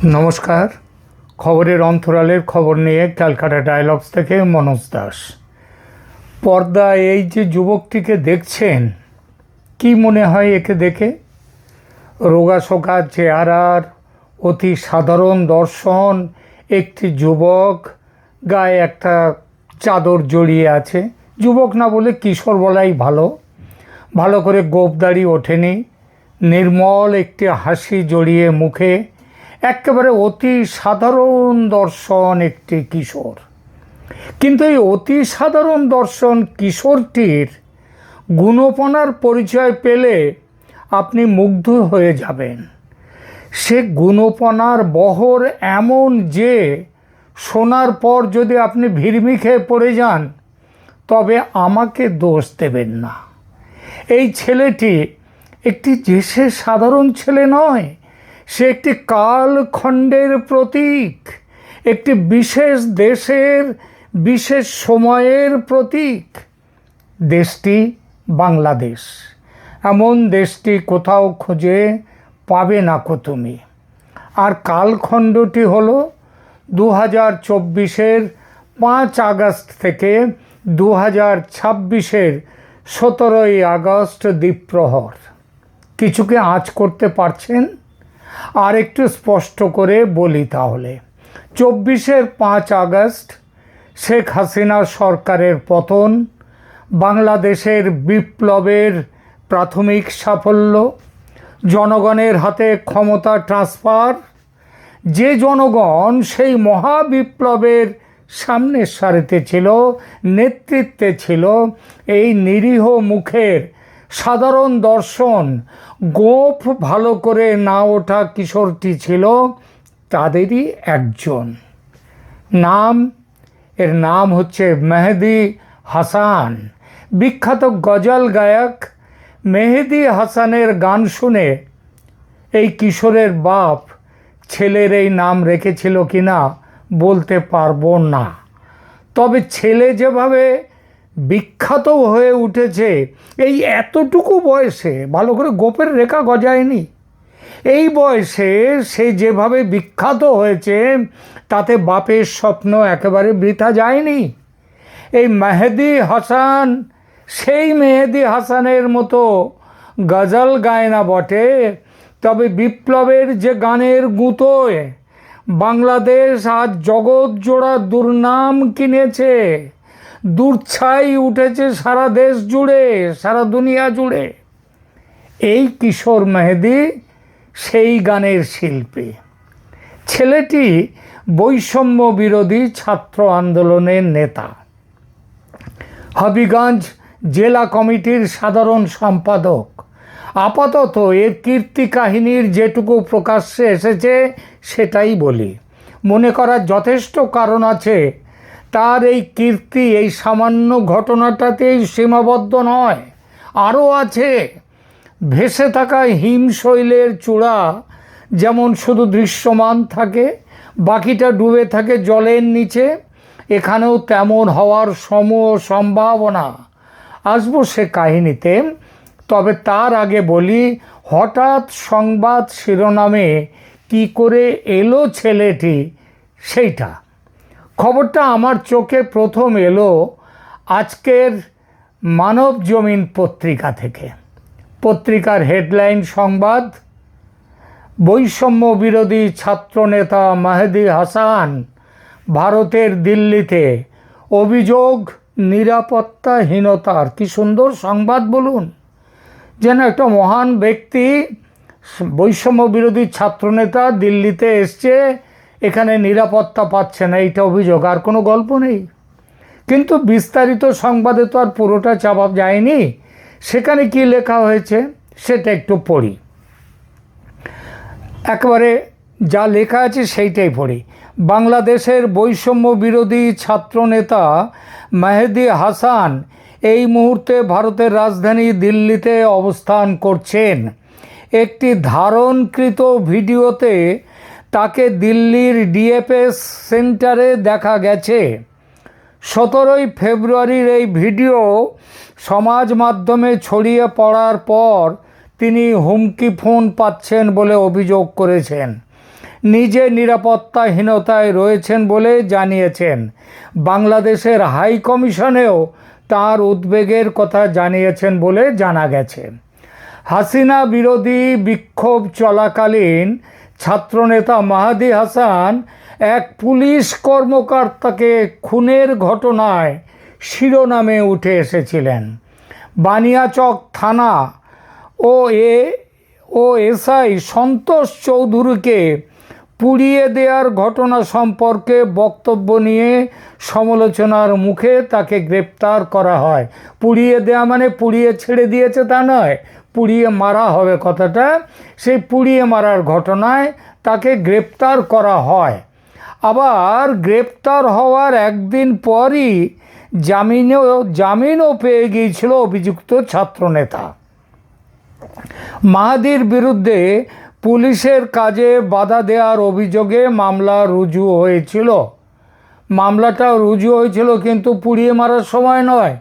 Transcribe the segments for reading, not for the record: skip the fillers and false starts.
নমস্কার। খবরের অন্তরালের খবর নিয়ে ক্যালকাটা ডায়ালগস থেকে মনোজ দাস। পর্দায় এই যে যুবকটিকে দেখছেন, কি মনে হয় একে দেখে? রোগাশোকা চেহারার, অতি সাধারণ দর্শন একটি যুবক, গায়ে একটা চাদর জড়িয়ে আছে। যুবক না বলে কিশোর বলাই ভালো। ভালো করে গোঁফদাড়ি ওঠেনি, নির্মল একটি হাসি জড়িয়ে মুখে, একেবারে অতি সাধারণ দর্শন একটি কিশোর। কিন্তু এই অতি সাধারণ দর্শন কিশোরটির গুণপনার পরিচয় পেলে আপনি মুগ্ধ হয়ে যাবেন। সে গুণপনার বহর এমন যে শোনার পর যদি আপনি ভিড়মি খেয়ে পড়ে যান, তবে আমাকে দোষ দেবেন না। এই ছেলেটি একটি যে সে সাধারণ ছেলে নয়, সে একটি কালখণ্ডের প্রতীক, একটি বিশেষ দেশের বিশেষ সময়ের প্রতীক। দেশটি বাংলাদেশ। এমন দেশটি কোথাও খুঁজে পাবে না কো তুমি। আর কালখণ্ডটি হলো 2024-এর 5 আগস্ট থেকে 2026-এর 17ই আগস্ট দ্বীপ্রহর। কিছুকে আঁচ করতে পারছেন? আর একটু স্পষ্ট করে বলি তাহলে। 24-এর 5 আগস্ট শেখ হাসিনা সরকারের পতন, বাংলাদেশের বিপ্লবের প্রাথমিক সাফল্য, জনগণের হাতে ক্ষমতা ট্রান্সফার। যে জনগণ সেই মহাবিপ্লবের সামনের সারিতে ছিল, নেতৃত্বে ছিল, এই নিরীহ মুখের সাধারণ দর্শন গোঁফ ভালো করে না ওঠা কিশোরটি ছিল তাদেরই একজন। এর নাম হচ্ছে মেহেদি হাসান। বিখ্যাত গজল গায়ক মেহেদি হাসানের গান শুনে এই কিশোরের বাপ ছেলের এই নাম রেখেছিল কিনা বলতে পারবো না। তবে ছেলে যেভাবে বিখ্যাত হয়ে উঠেছে, এই এতটুকু বয়সে, ভালো করে গোপের রেখা গজায়নি, এই বয়সে সে যেভাবে বিখ্যাত হয়েছে, তাতে বাপের স্বপ্ন একেবারে বৃথা যায়নি। এই মেহেদি হাসান সেই মেহেদি হাসানের মতো গজল গায় না বটে, তবে বিপ্লবের যে গানের গুঁতোয় বাংলাদেশ আজ জগৎ জোড়া দুর্নাম কিনেছে, দূরছাই উঠেছে সারা দেশ জুড়ে, সারা দুনিয়া জুড়ে। এই কিশোর মেহেদি সেই গানের শিল্পী। ছেলেটি বৈষম্য বিরোধী ছাত্র আন্দোলনের নেতা, হবিগঞ্জ জেলা কমিটির সাধারণ সম্পাদক। আপাতত এর কীর্তি কাহিনীর যেটুকু প্রকাশ্যে এসেছে সেটাই বলি। মনে করার যথেষ্ট কারণ আছে তার এই কীর্তি এই সামান্য ঘটনাটাতেই সীমাবদ্ধ নয়, আরও আছে। ভেসে থাকা হিমশৈলের চূড়া যেমন শুধু দৃশ্যমান থাকে, বাকিটা ডুবে থাকে জলের নিচে, এখানেও তেমন হওয়ার সমূহ সম্ভাবনা। আসবো সে কাহিনীতে, তবে তার আগে বলি হঠাৎ সংবাদ শিরোনামে কি করে এলো ছেলেটি সেইটা। খবরটা আমার চোখে প্রথম এলো আজকের মানব জমিন পত্রিকা থেকে। পত্রিকার হেডলাইন সংবাদ, বৈষম্য বিরোধী ছাত্রনেতা মেহেদি হাসান ভারতের দিল্লিতে, অভিযোগ নিরাপত্তাহীনতার। কি সুন্দর সংবাদ বলুন! যেন একটা মহান ব্যক্তি, বৈষম্য বিরোধী ছাত্রনেতা দিল্লিতে এসছে, এখানে নিরাপত্তা পাচ্ছে না, এইটা অভিযোগ, আর কোনো গল্প নেই। কিন্তু বিস্তারিত সংবাদে তো আর পুরোটা চাপা যায়নি। সেখানে কি লেখা হয়েছে সেটা একটু পড়ি। একেবারে যা লেখা আছে সেইটাই পড়ি। বাংলাদেশের বৈষম্য বিরোধী ছাত্রনেতা মেহেদি হাসান এই মুহূর্তে ভারতের রাজধানী দিল্লিতে অবস্থান করছেন। একটি ধারণকৃত ভিডিওতে তাকে দিল্লির ডিএফএস সেন্টারে দেখা গেছে। 17ই ফেব্রুয়ারির এই ভিডিও সমাজ মাধ্যমে ছড়িয়ে পড়ার পর তিনি হুমকি ফোন পাচ্ছেন বলে অভিযোগ করেছেন। নিজে নিরাপত্তাহীনতায় রয়েছেন বলে জানিয়েছেন। বাংলাদেশের হাই কমিশনেও তার উদ্বেগের কথা জানিয়েছেন বলে জানা গেছে। হাসিনা বিরোধী বিক্ষোভ চলাকালীন ছাত্রনেতা মাহাদি হাসান এক পুলিশ কর্মকর্তাকে খুনের ঘটনায় শিরোনামে উঠে এসেছিলেন। বানিয়াচক থানা ও এসআই সন্তোষ চৌধুরীকে পুড়িয়ে দেওয়ার ঘটনা সম্পর্কে বক্তব্য নিয়ে সমালোচনার মুখে তাকে গ্রেপ্তার করা হয়। পুড়িয়ে দেওয়া মানে পুড়িয়ে ছেড়ে দিয়েছে তা নয়, পুড়িয়ে মারা হবে কথাটা, সেই পুড়িয়ে মারার ঘটনায় তাকে গ্রেপ্তার করা হয়। আবার গ্রেপ্তার হওয়ার একদিন পরই জামিনও পেয়ে গিয়েছিল অভিযুক্ত ছাত্রনেতা। মাহাদির বিরুদ্ধে পুলিশের কাজে বাধা দেওয়ার অভিযোগে মামলা রুজু হয়েছিল। মামলাটা রুজু হয়েছিল কিন্তু পুড়িয়ে মারার সময় নয়।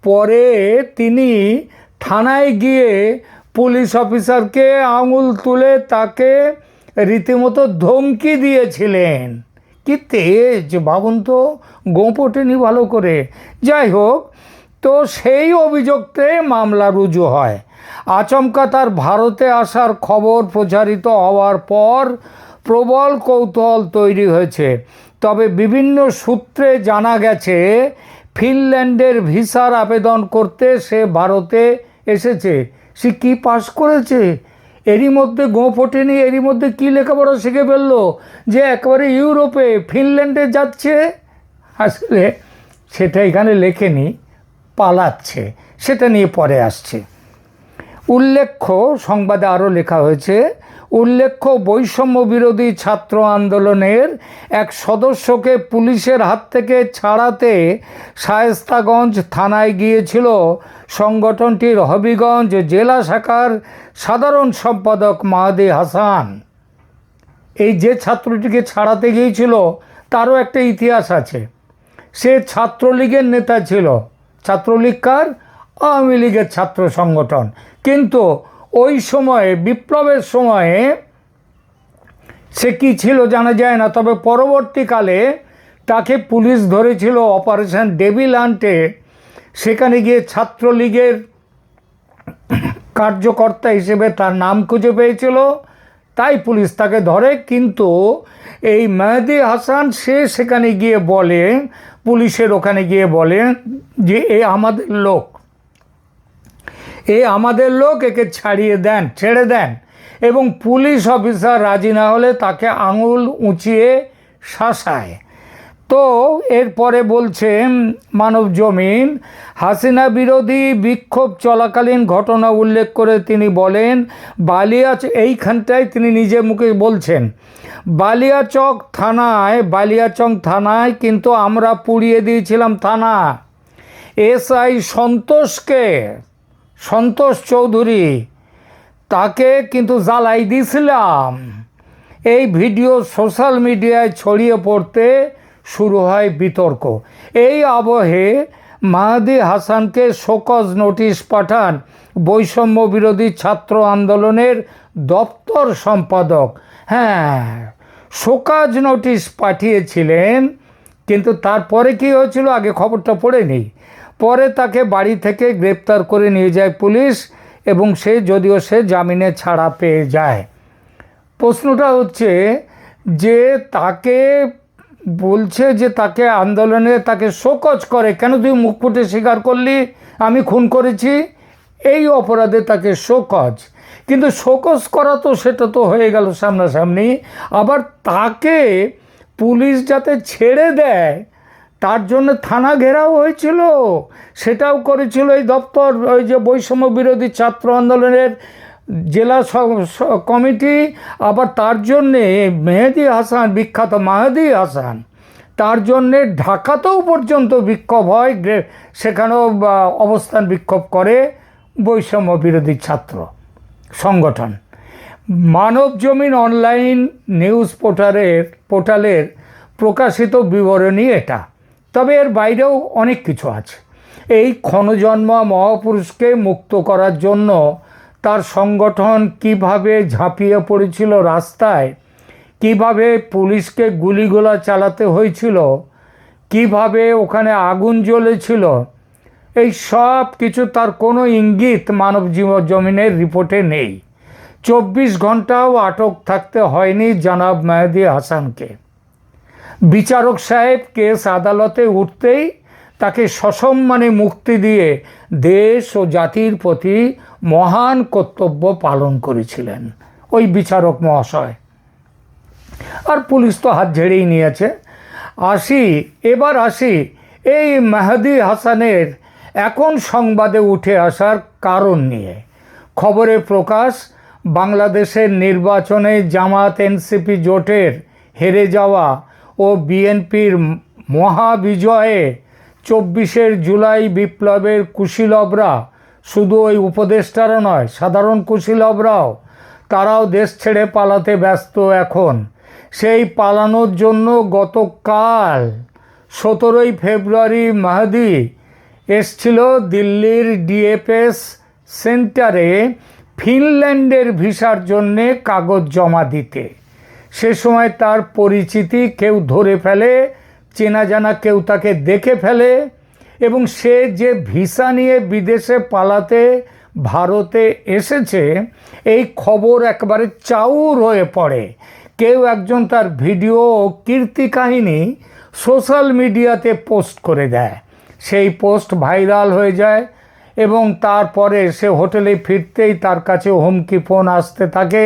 পরে তিনি থানায় গিয়ে পুলিশ অফিসারকে আঙুল তুলে তাকে রীতিমতো ধমকি দিয়েছিলেন। কি তেজ ভাবুন তো, গোপটেনি ভালো করে। যাই হোক, তো সেই অভিযোগে মামলা রুজু হয়। আচমকা তার ভারতে আসার খবর প্রচারিত হওয়ার পর প্রবল কৌতূহল তৈরি হয়েছে। তবে বিভিন্ন সূত্রে জানা গেছে ফিনল্যান্ডের ভিসার আবেদন করতে সে ভারতে এসেছে। সে কি পাস করেছে, এরই মধ্যে গোপটেনি, এরই মধ্যে কি লেখাপড়া শিখে ফেললো যে একেবারে ইউরোপে ফিনল্যান্ডে যাচ্ছে। আসলে সেটা এখানে লেখেনি, পালাচ্ছে, সেটা নিয়ে পরে আসছে। উল্লেখ্য, সংবাদে আরও লেখা হয়েছে, উল্লেখ্য বৈষম্য বিরোধী ছাত্র আন্দোলনের এক সদস্যকে পুলিশের হাত থেকে ছাড়াতে শায়েস্তাগঞ্জ থানায় গিয়েছিল সংগঠনটির হবিগঞ্জ জেলা শাখার সাধারণ সম্পাদক মাহাদি হাসান। এই যে ছাত্রটিকে ছাড়াতে গিয়েছিল তারও একটা ইতিহাস আছে। সে ছাত্রলীগের নেতা ছিল। ছাত্রলীগ কার? আওয়ামী লীগের ছাত্র সংগঠন। কিন্তু ওই সময়ে, বিপ্লবের সময়ে সে কি ছিল জানা যায় না। তবে পরবর্তীকালে তাকে পুলিশ ধরেছিল অপারেশন ডেভিল হান্টে। সেখানে গিয়ে ছাত্রলীগের কার্যকর্তা হিসেবে তার নাম খুঁজে পেয়েছিল, তাই পুলিশ তাকে ধরে। কিন্তু এই মেহেদি হাসান সে সেখানে গিয়ে বলে, পুলিশের ওখানে গিয়ে বলে যে আমাদের লোক, একে ছেড়ে দেন। এবং পুলিশ অফিসার রাজি না হলে তাকে আঙুল উঁচিয়ে শাসায়। তো এরপরে বলছে মানবজমিন, হাসিনা বিরোধী বিক্ষোভ চলাকালীন ঘটনা উল্লেখ করে তিনি বলেন, এইখানটায় তিনি নিজে মুখে বলছেন, বালিয়াচক থানায় কিন্তু আমরা পুড়িয়ে দিয়েছিলাম থানা। এসআই সন্তোষ চৌধুরী, তাকে কিন্তু জ্বালাই দিয়েছিলাম। এই ভিডিও সোশ্যাল মিডিয়ায় ছড়িয়ে পড়তে শুরু হয় বিতর্ক। এই আবহে মাহাদি হাসানকে শোকজ নোটিশ পাঠান বৈষম্য বিরোধী ছাত্র আন্দোলনের দপ্তর সম্পাদক। হ্যাঁ, শোকজ নোটিশ পাঠিয়েছিলেন, কিন্তু তারপরে কি হয়েছিল আগে খবরটা পড়ে নেই। পরে তাকে বাড়ি থেকে গ্রেপ্তার করে নিয়ে যায় পুলিশ এবং যদিও সে জামিনে ছাড়া পেয়ে যায়। প্রশ্নটা হচ্ছে যে তাকে বলছে যে তাকে আন্দোলনে তাকে শোকজ করে, কেন তুই মুখ ফুটে স্বীকার করলি আমি খুন করেছি, এই অপরাধে তাকে শোকজ। কিন্তু শোকজ করা তো সেটা তো হয়ে গেল সামনাসামনি। আবার তাকে পুলিশ যাতে ছেড়ে দেয় তার জন্য থানা ঘেরাও হয়েছিল, সেটাও করেছিল এই দপ্তর, ওই যে বৈষম্য বিরোধী ছাত্র আন্দোলনের জেলা কমিটি। আবার তার জন্যে বিখ্যাত মাহাদি হাসান, তার জন্যে ঢাকাতেও পর্যন্ত বিক্ষোভ হয়, সেখানেও অবস্থান বিক্ষোভ করে বৈষম্য বিরোধী ছাত্র সংগঠন। মানবজমিন অনলাইন নিউজ পোর্টালের প্রকাশিত বিবরণী এটা। তবে এর বাইরেও অনেক কিছু আছে। এই ক্ষণজন্মা মহাপুরুষকে মুক্ত করার জন্য তার সংগঠন কিভাবে ঝাঁপিয়ে পড়েছিল রাস্তায়, কিভাবে পুলিশকে গুলিগোলা চালাতে হয়েছিল, কিভাবে ওখানে আগুন জ্বলেছিল, এই সব কিছু তার কোনো ইঙ্গিত মানব জমিনের রিপোর্টে নেই। 24 ঘন্টাও আটক থাকতে হয়নি জনাব মেহেদী হাসানকে। বিচারক সাহেব কেস আদালতে উঠতেই তাকে সসম্মানে মুক্তি দিয়ে দেশ ও জাতির প্রতি মহান কর্তব্য পালন করেছিলেন ওই বিচারক মহাশয়। আর পুলিশ তো হাত ঝেড়েই নিয়েছে। এবার আসি এই মেহেদী হাসানের এখন সংবাদে উঠে আসার কারণ নিয়ে। খবরে প্রকাশ, বাংলাদেশের নির্বাচনে জামাত এনসিপি জোটের হেরে যাওয়া ও বিএনপির মহাবিজয়ে 24 জুলাই বিপ্লবের কুশীলবরা, শুধু ওই উপদেষ্টারা নয়, সাধারণ কুশীলবরাও, তারাও দেশ ছেড়ে পালাতে ব্যস্ত এখন। সেই পালানোর জন্য গতকাল 17 ফেব্রুয়ারি মেহেদী এসছিল দিল্লির ডিএফএস সেন্টারে ফিনল্যান্ডের ভিসার জন্যে কাগজ জমা দিতে। সে সময় তার পরিচিতি কেউ ধরে ফেলে, চেনা জানা কেউ তাকে দেখে ফেলে, এবং সে যে ভিসা নিয়ে বিদেশে পালাতে ভারতে এসেছে এই খবর একবারে চাউর হয়ে পড়ে। কেউ একজন তার ভিডিও ও কীর্তি কাহিনী সোশ্যাল মিডিয়াতে পোস্ট করে দেয়। সেই পোস্ট ভাইরাল হয়ে যায় এবং তারপরে সে হোটেলে ফিরতেই তার কাছে হুমকি ফোন আসতে থাকে।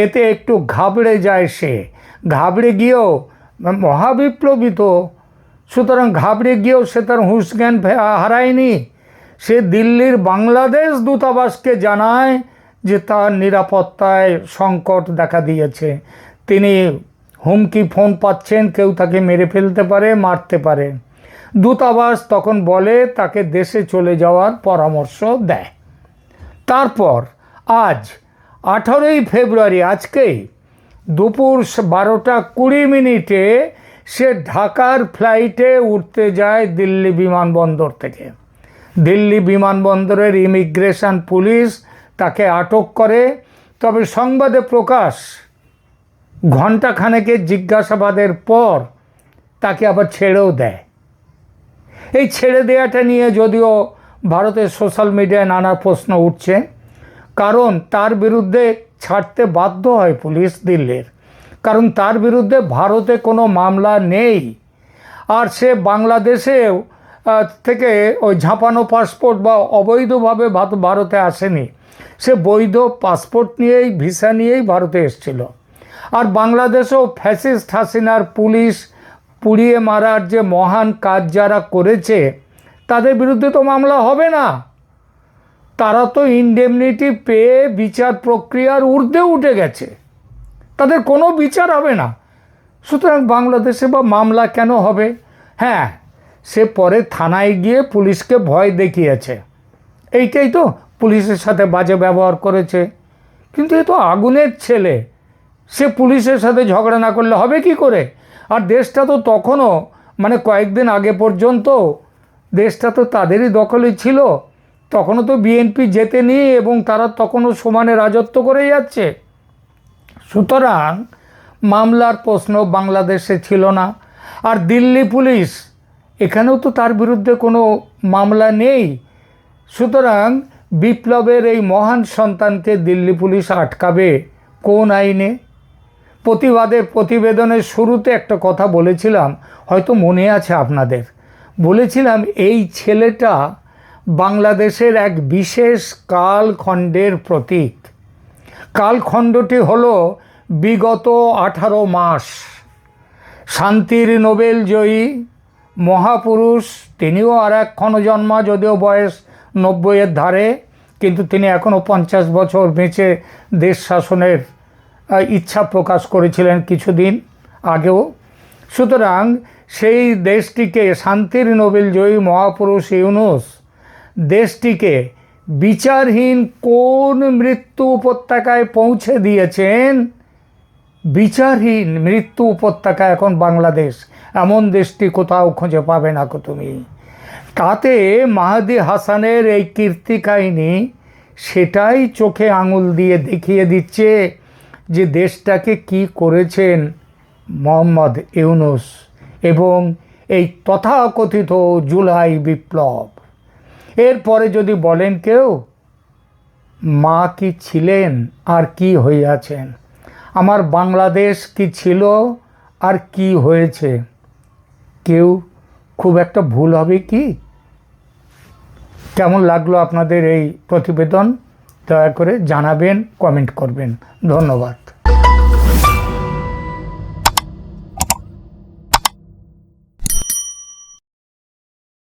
এতে একটু ঘাবড়ে যায় সে। ঘাবড়ে গিয়েও, মহাবিপ্লবী তো, সুতরাং ঘাবড়ে গিয়েও সে তার হুঁশ জ্ঞান হারায়নি। সে দিল্লির বাংলাদেশ দূতাবাসকে জানায় যে তার নিরাপত্তায় সংকট দেখা দিয়েছে, তিনি হুমকি ফোন পাচ্ছেন, কেউ তাকে মেরে ফেলতে পারে, মারতে পারে। দূতাবাস তখন বলে তাকে দেশে চলে যাওয়ার পরামর্শ দেয়। তারপর আজ 18 ফেব্রুয়ারি, আজকেই দুপুর 12:20 সে ঢাকার ফ্লাইটে উঠতে যায় দিল্লি বিমানবন্দর থেকে। দিল্লি বিমানবন্দরের ইমিগ্রেশন পুলিশ তাকে আটক করে, তবে সংবাদে প্রকাশ ঘণ্টাখানেকের জিজ্ঞাসাবাদের পর তাকে আবার ছেড়েও দেয়। এই ছেড়ে দেওয়াটা নিয়ে যদিও ভারতের সোশ্যাল মিডিয়ায় নানা প্রশ্ন উঠছে, কারণ তার বিরুদ্ধে ছাড়তে বাধ্য হয় পুলিশ দিল্লির, কারণ তার বিরুদ্ধে ভারতে কোনো মামলা নেই। আর সে বাংলাদেশেও থেকে ওই ঝাঁপানো পাসপোর্ট বা অবৈধভাবে ভারতে আসেনি, সে বৈধ পাসপোর্ট নিয়েই, ভিসা নিয়েই ভারতে এসেছিল। আর বাংলাদেশেও ফ্যাসিস্ট হাসিনার পুলিশ পুড়িয়ে মারার যে মহান কাজ যারা করেছে তাদের বিরুদ্ধে তো মামলা হবে না। তারা তো ইনডেমনিটি পেয়ে বিচার প্রক্রিয়ার ঊর্ধ্বে উঠে গেছে, তাদের কোনো বিচার হবে না। সুতরাং বাংলাদেশে বা মামলা কেন হবে? হ্যাঁ, সে পরে থানায় গিয়ে পুলিশকে ভয় দেখিয়েছে, এইটাই তো, পুলিশের সাথে বাজে ব্যবহার করেছে। কিন্তু এ তো আগুনের ছেলে, সে পুলিশের সাথে ঝগড়া না করলে হবে কি করে? আর দেশটা তো তখনও, মানে কয়েকদিন আগে পর্যন্ত দেশটা তো তাদেরই দখলে ছিল, তখনও তো বিএনপি জেতেনি এবং তারা তখনও সমানে রাজত্ব করে যাচ্ছে। সুতরাং মামলার প্রশ্ন বাংলাদেশে ছিল না। আর দিল্লি পুলিশ, এখানেও তো তার বিরুদ্ধে কোনো মামলা নেই। সুতরাং বিপ্লবের এই মহান সন্তানকে দিল্লি পুলিশ আটকাবে কোন আইনে? প্রতিবেদনের শুরুতে একটা কথা বলেছিলাম, হয়তো মনে আছে আপনাদের, বলেছিলাম এই ছেলেটা বাংলাদেশের এক বিশেষ কালখণ্ডের প্রতীক। কালখণ্ডটি হলো বিগত 18 মাস। শান্তির নোবেল জয়ী মহাপুরুষ, তিনিও আর এক ক্ষণজন্মা, যদিও বয়স 90-এর ধারে, কিন্তু তিনি এখনও 50 বছর বেঁচে দেশ শাসনের ইচ্ছা প্রকাশ করেছিলেন কিছুদিন আগেও। সুতরাং সেই দেশটিকে, শান্তির নোবেল জয়ী মহাপুরুষ ইউনূস দেশটিকে বিচারহীন কোন মৃত্যু উপত্যকায় পৌঁছে দিয়েছেন? বিচারহীন মৃত্যু উপত্যকা এখন বাংলাদেশ, এমন দেশটি কোথাও খুঁজে পাবে না কো তুমি। তাতে মেহেদী হাসানের এই কীর্তি কাহিনী সেটাই চোখে আঙুল দিয়ে দেখিয়ে দিচ্ছে যে দেশটাকে কি করেছেন মোহাম্মদ ইউনূস এবং এই তথাকথিত জুলাই বিপ্লব। এরপরে যদি বলেন কেউ মা কি ছিলেন আর কি হইয়াছেন, আমার বাংলাদেশ কি ছিল আর কি হয়েছে, কেউ খুব একটা ভুল হবে কি? কেমন লাগলো আপনাদের এই প্রতিবেদন দয়া করে জানাবেন, কমেন্ট করবেন। ধন্যবাদ।